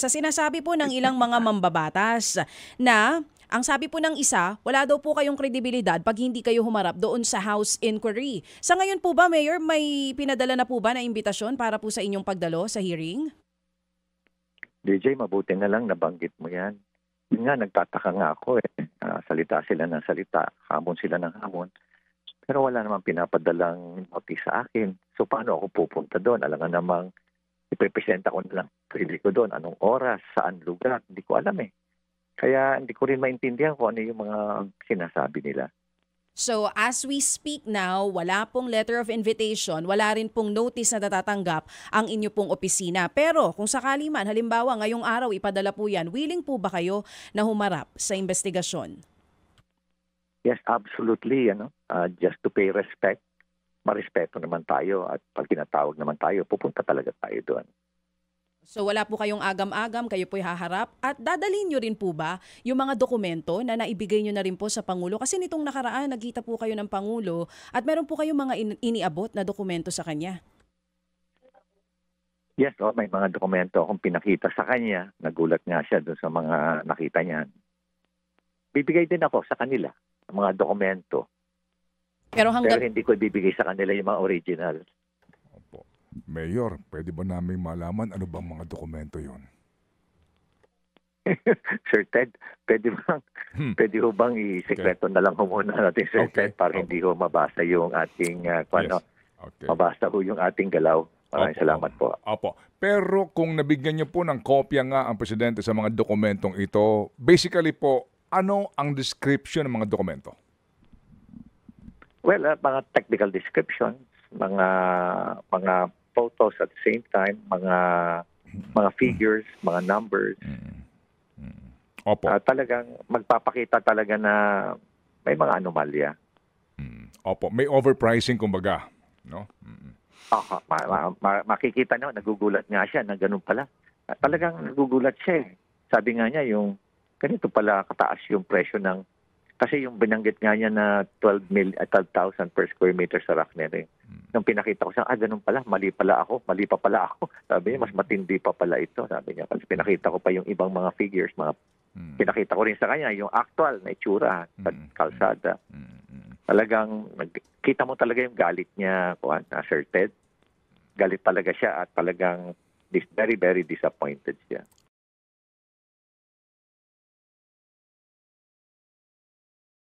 Sa sinasabi po ng ilang mga mambabatas na ang sabi po ng isa, wala daw po kayong kredibilidad pag hindi kayo humarap doon sa House Inquiry. Sa ngayon po ba, Mayor, may pinadala na po ba na imbitasyon para po sa inyong pagdalo sa hearing? DJ, mabuti na lang nabanggit mo yan. Yun nga, nagtataka nga ako eh. Salita sila ng salita, hamon sila ng hamon. Pero wala namang pinapadalang notice sa akin. So paano ako pupunta doon? Alam nga namang ipipresenta ko na lang sarili ko doon. Anong oras, saan lugar, hindi ko alam eh. Kaya hindi ko rin maintindihan kung ano yung mga sinasabi nila. So as we speak now, wala pong letter of invitation, wala rin pong notice na natatanggap ang inyo pong opisina. Pero kung sakali man, halimbawa ngayong araw ipadala po yan, willing po ba kayo na humarap sa investigasyon? Yes, absolutely. Just to pay respect, marespeto naman tayo at pag tinatawag naman tayo, pupunta talaga tayo doon. So wala po kayong agam-agam, kayo po'y haharap at dadalhin nyo rin po ba yung mga dokumento na naibigay nyo na rin po sa Pangulo? Kasi nitong nakaraan, nagkita po kayo ng Pangulo at meron po kayong mga iniabot na dokumento sa kanya. Yes, may mga dokumento akong pinakita sa kanya. Nagulat nga siya doon sa mga nakita niya. Bibigay din ako sa kanila ang mga dokumento. Pero hindi ko ibibigay sa kanila yung mga original. Opo. Mayor, pwede ba namin malaman ano bang mga dokumento yon? Sir Ted, pwede ho bang i-sekreto na lang ho muna natin, Sir Ted, para hindi ho mabasa yung ating, mabasa ho yung ating galaw. Maraming salamat po. Opo. Pero kung nabigyan niyo po ng kopya nga ang Presidente sa mga dokumentong ito, basically po, ano ang description ng mga dokumento? Well, mga technical descriptions, mga photos at the same time, mga figures, mga numbers. Opo. Talagang magpapakita talaga na may mga anomalya. Opo, may overpricing kumbaga, no? Makikita nyo, nagugulat nga siya na ganun pala. Talagang nagugulat siya eh. Sabi nga niya, yung ganito pala kataas yung presyo ng, kasi yung binanggit nga niya na 12,000 per square meter sa Rockner eh. Nung pinakita ko siya, ganun pala, mali pa pala ako. Sabi niya, mas matindi pa pala ito. Sabi niya, kasi pinakita ko pa yung ibang mga figures, pinakita ko rin sa kanya, yung actual na itsura sa kalsada. Talagang, kita mo talaga yung galit niya, Sir Ted. Galit talaga siya at talagang very, very disappointed siya.